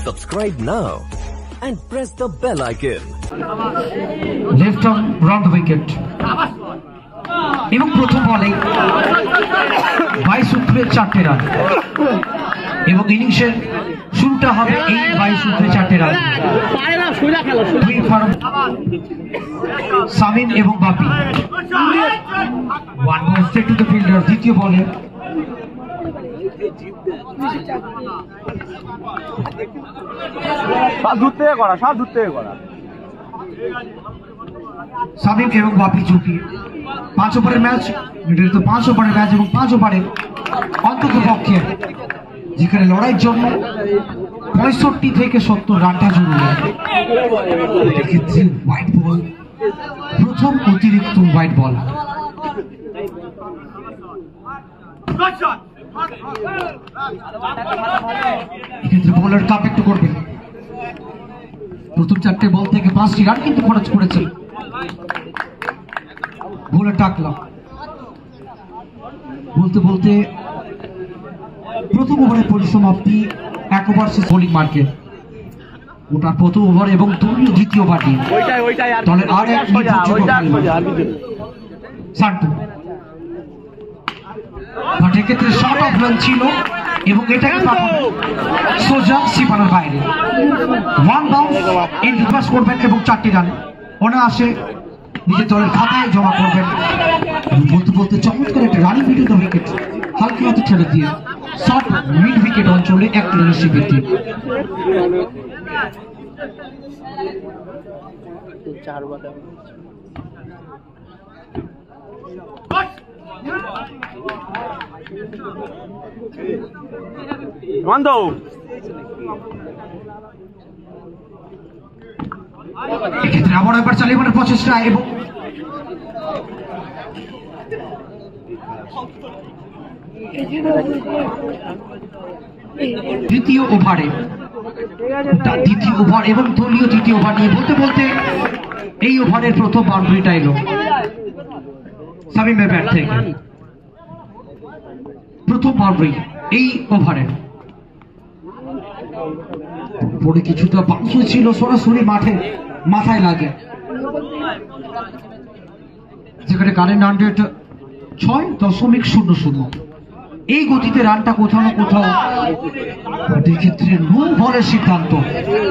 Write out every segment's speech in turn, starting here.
Subscribe now and press the bell icon. Left on round the wicket. এবং প্রথম বলে 22 উইকেটে 4টে রান এবং ইনিংসের শুরুটা হবে এই 22 উইকেটে 4টে রান। সামিম এবং Bapi one ball straight to the fielder. দ্বিতীয় বলে সামিম এবং বাপি ঝুঁকি 5 ওভারের ম্যাচ, নির্ধারিত 5 ওভারের ম্যাচ এবং 5 ওভারে অন্তত পক্ষে যেখানে লড়াইয়ের জন্য 65 থেকে 70 রানটা জরুরি। এক্ষেত্রে হোয়াইট বল, প্রথম অতিরিক্ত হোয়াইট বল। এক্ষেত্রে বোলার কাপ একটু করবেন। প্রথম 4টে বল থেকে 5টি রান কিন্তু খরচ করেছে। বোলার টাকলাম বলতে বলতে প্রথম ওভারের পরিসমাপ্তি 1 ওভার শেষ বোলিং মার্কেট। ওটা প্রথম ওভার এবং দলীয় দ্বিতীয় ওভারটি দলের আর এক সান্টু বাট এক্ষেত্রে শর্ট অফ রান ছিল এবং এটাকে সোজা সীমানার বাইরে। 1 বাউন্স ইনটু পাস করবেন এবং 4টি রান অনায়াসে নিজের দলের খাতায় জমা করবেন। বলতে বলতে চমৎকার একটা রানিং মিডল দ্য উইকেট হালকা হাতে ছেড়ে দিয়ে শর্ট মিড উইকেট অঞ্চলে 1 রানের শিবিরটি। এক্ষেত্রে আবার একবার চালিয়ে মারার প্রচেষ্টা এবং দ্বিতীয় ওভারে দ্বিতীয় ওভার এবং দলীয় তৃতীয় ওভার নিয়ে বলতে বলতে এই ওভারের প্রথম বাউন্ডারিটা এলো সামিমের ব্যাট থেকে। প্রথম বাউন্ডারি এই ওভারের পরে কিছুটা বাউন্স হয়েছিল, সরাসরি মাঠে মাথায় লাগে, যেখানে কারেন্ট 6.00। এই গতিতে রানটা কোথাও না কোথাও ক্ষেত্রে নো বলের সিদ্ধান্ত।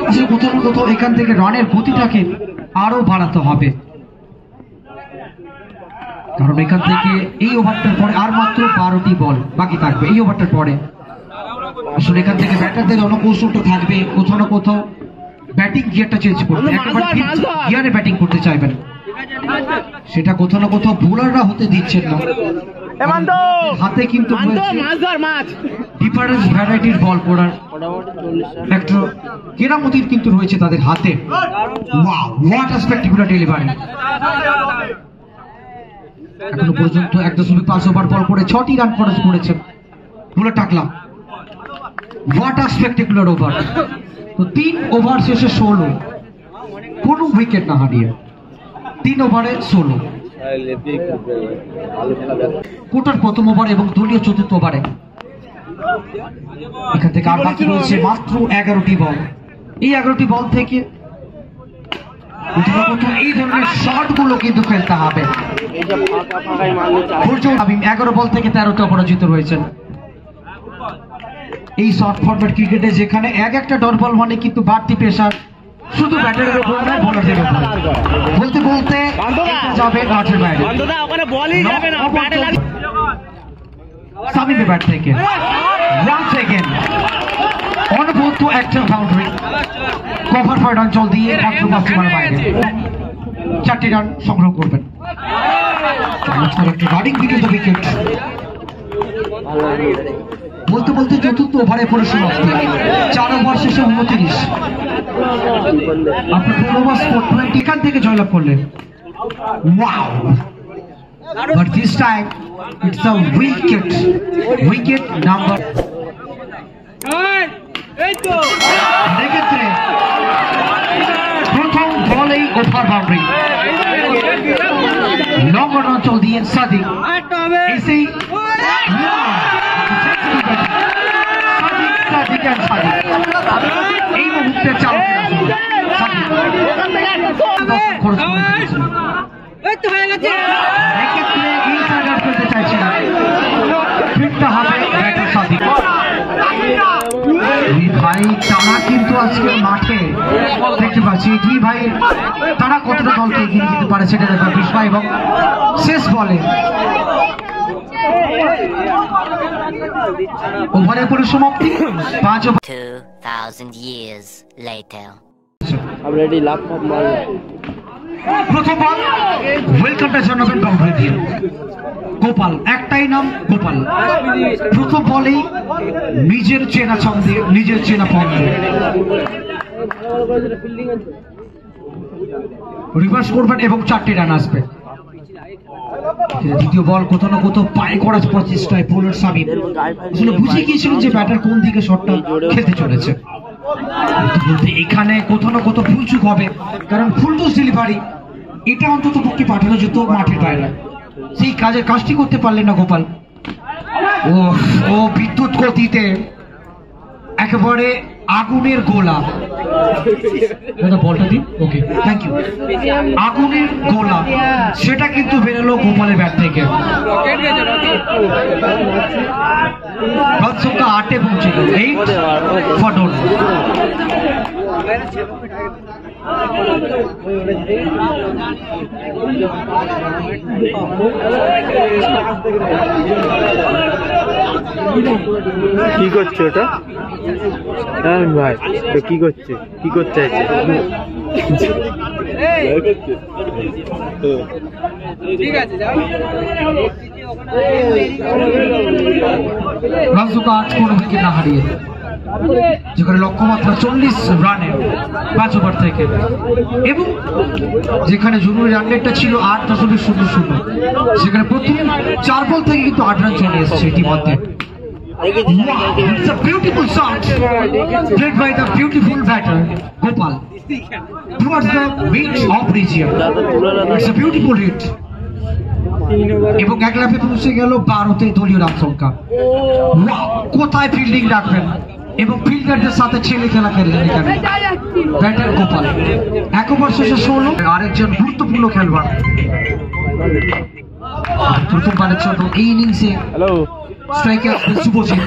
আসলে কোথাও না কোথাও এখান থেকে রানের গতিটাকে আরো বাড়াতে হবে, কারণ এখান থেকে এই ওভারটার পরে আর মাত্র 12টি বল বাকি থাকবে। এই ওভারটার পরে আসলে এখান থেকে ব্যাটারদের রণকৌশলটা থাকবে কোথাও না কোথাও ব্যাটিং গিয়ারটা চেঞ্জ করবে, একেবারে গিয়ারে ব্যাটিং করতে চাইবেন, সেটা কোথাও না কোথাও বোলাররা হতে দিচ্ছেন না। হাতে কিন্তু ডিফারেন্স ভ্যারাইটির বল করার একটা কেরামতির কিন্তু রয়েছে তাদের হাতে। Wow, what a spectacular delivery. এখনো পর্যন্ত 1.5 ওভার বল করে 6টি রান খরচ করেছেন বোলার টাকলাম। What a spectacular over. তো 3 ওভার শেষে 16, কোনো উইকেট না হারিয়ে 3 ওভারে 16। কোটার প্রথম ওভার এবং দলীয় চতুর্থ ওভারে এখান থেকে আর বাকি রয়েছে মাত্র 11টি বল। এই 11টি বল থেকে এই ধরনের শট গুলো কিন্তু খেলতে হবে। 11 বল থেকে 13টা অপরাজিত রয়েছেন। এই শর্ট ফরম্যাট ক্রিকেটে যেখানে একটা ডট বল মানে কিন্তু বাড়তি প্রেসার শুধু ব্যাটারের উপর নয়, বোলারদের উপর। বলতে বলতে যাবে মাঠের বাইরে সামিমের ব্যাট থেকে অনবদ্য একটা বাউন্ডারি কভার ফাইড অঞ্চল দিয়ে মাত্র 5টি রানের বাইরে 4টি রান সংগ্রহ করবেন। একটা রানিং মিডল দ্য উইকেট। বলতে বলতে চতুর্থ ওভারে পরিসমাপ্তি 4 ওভার শেষে 29। আপনি 4 ওভার স্কোর 20 এখান থেকে জয়লাভ করলেন। Wow, but this time it's a wicket number. এক্ষেত্রে প্রথম বলেই ওভার বাউন্ডারি লং অঞ্চল দিয়ে সাদিক এসেই এই খরচ করে ফেলেছেন। এক্ষেত্রে ইনসাইডার করতে চাইছে না, ফিটটা হবে ব্যাটার সাথে। দুই ভাই তারা কিন্তু আজকে মাঠে দেখতে পাচ্ছি দুই ভাই তারা কতটা দলকে এগিয়ে যেতে পারে সেটা দেখার বিষয়। এবং শেষ বলে ওভারের পরিসমাপ্তি 5 ওভার। 2000 years later. প্রথম বল ওয়েলকামটা জানাবেন বাউন্ডারি দিয়ে গোপাল, একটাই নাম গোপাল। প্রথম বলেই নিজের চেনা ছন্দে নিজের চেনা পন্দে রিভার্স করবেন এবং 4টি রান আসবে। দ্বিতীয় বল কোথাও না কোথাও পায়ে করার প্রচেষ্টায় বোলার সামিম আসলে বুঝে গিয়েছিলেন যে ব্যাটার কোন দিকে শটটা খেলতে চলেছে। এখানে কোথাও না কোথাও ভুলচুক হবে, কারণ ফুলটস ডেলিভারি এটা অন্তত পক্ষে পাঠানো যেত মাঠের বাইরে, সেই কাজটি করতে পারলেন না গোপাল। ও বিদ্যুৎ গতিতে একেবারে আগুনের গোলা, বলটা দিন, ওকে থ্যাংক ইউ। আগুনের গোলা সেটা কিন্তু বেরোলো গোপালের ব্যাট থেকে। সংখ্যা 8-এ পৌঁছে গেল, 8 ফর ডট। কি করছে ওটা? হ্যাঁ ভাই কি করছে, কি করতে চাইছে? রান সংখ্যা 8 কোনো উইকেট না হারিয়ে, যেখানে লক্ষ্যমাত্রা 40 রানে 5 ওভার থেকে, এবং যেখানে জরুরি রান রেটটা ছিল 8.00, সেখানে প্রথম 4 বল থেকে কিন্তু 8 রান চলে এসেছে ইতিমধ্যে। It's a beautiful shot played by the beautiful batter Gopal towards the mid off region. It's a beautiful hit. এবং এক লাফে পৌঁছে গেল 12তে দলীয় রান সংখ্যা। কোথায় ফিল্ডিং রাখবেন এবং ফিল্ডারদের সাথে ছেলে খেলা খেললেন এখানে ব্যাটার গোপাল। 1 ওভার শেষে 16 আরেকজন গুরুত্বপূর্ণ খেলোয়াড় প্রথমবারের জন্য এই ইনিংসে স্ট্রাইকার শুভজিৎ।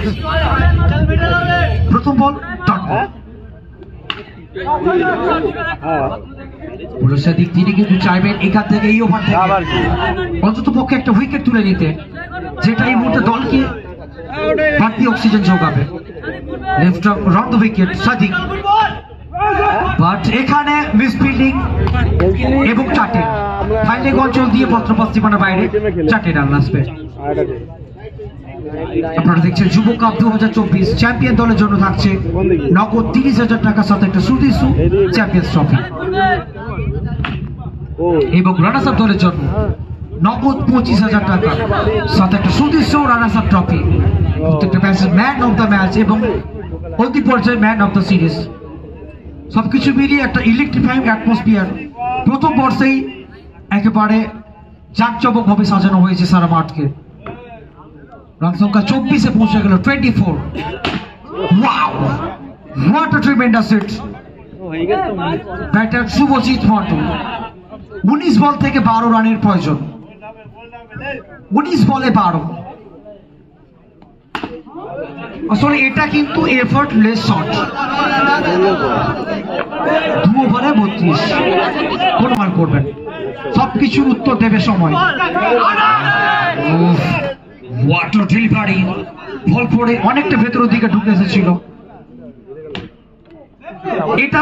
প্রথম বল পুলিশের দিক তিনি কিন্তু চাইবেন এখান থেকে এই ওভার থেকে অন্তত পক্ষে একটা উইকেট তুলে নিতে, যেটা এই মুহূর্তে দলকে বাড়তি অক্সিজেন যোগাবে। Left round the wicket Sadiq, but এখানে মিস ফিল্ডিং এবং 4টে ফাইনাল অঞ্চল দিয়ে পত্রপাত সীমানার বাইরে 4টে রান আসবে। আপনারা দেখছেন যুব কাপ 2024 চ্যাম্পিয়ন দলের জন্য থাকছে নগদ 30,000 টাকার সাথে একটা সুদৃশ্য চ্যাম্পিয়ন্স ট্রফি, এবং রানার্স আপ দলের জন্য নগদ 25,000 টাকা সাথে একটা সুদৃশ্য রানার্স আপ ট্রফি। প্রত্যেকটা ম্যাচের ম্যান অফ দ্য ম্যাচ এবং অতি পর্যায়ে ম্যান অফ দ্য সিরিজ, সবকিছু মিলিয়ে একটা ইলেকট্রিফাইং অ্যাটমসফিয়ার প্রথম বর্ষেই একেবারে জাঁকজমক ভাবে সাজানো হয়েছে সারা মাঠকে। রান সংখ্যা 24-এ পৌঁছে গেল 24। Wow, what a tremendous hit. Batter Shubhajit Mondal 19 ball থেকে 12 রানের প্রয়োজন, 19 বলে 12। আসলে এটা কিন্তু এফর্টলেস শট। 2 ওভারে 32 কোন মান করবেন, সবকিছুর উত্তর দেবে সময়। ওয়াটার ডেলিভারি বল পড়ে অনেকটা ভেতরের দিকে ঢুকে এসেছিল। এটা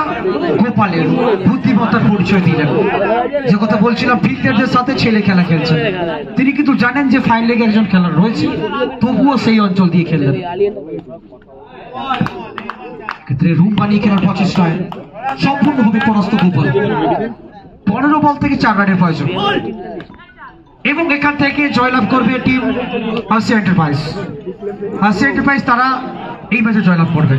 গোপালের বুদ্ধিমত্তার পরিচয় দিলেন, যে কথা বলছিলাম ফিল্ডারদের সাথে ছেলে খেলা খেলছেন। তিনি কিন্তু জানেন যে ফাইন লেগে একজন খেলোয়াড় রয়েছে, তবুও সেই অঞ্চল দিয়ে খেললেন। ক্ষেত্রে রুম বানিয়ে খেলার প্রচেষ্টায় সম্পূর্ণভাবে পরাস্ত গোপাল। 15 বল থেকে 4 রানের প্রয়োজন, এবং এখান থেকে জয়লাভ করবে টিম আসিয়া এন্টারপ্রাইজ। আসিয়া এন্টারপ্রাইজ তারা এই ম্যাচে জয়লাভ করবে।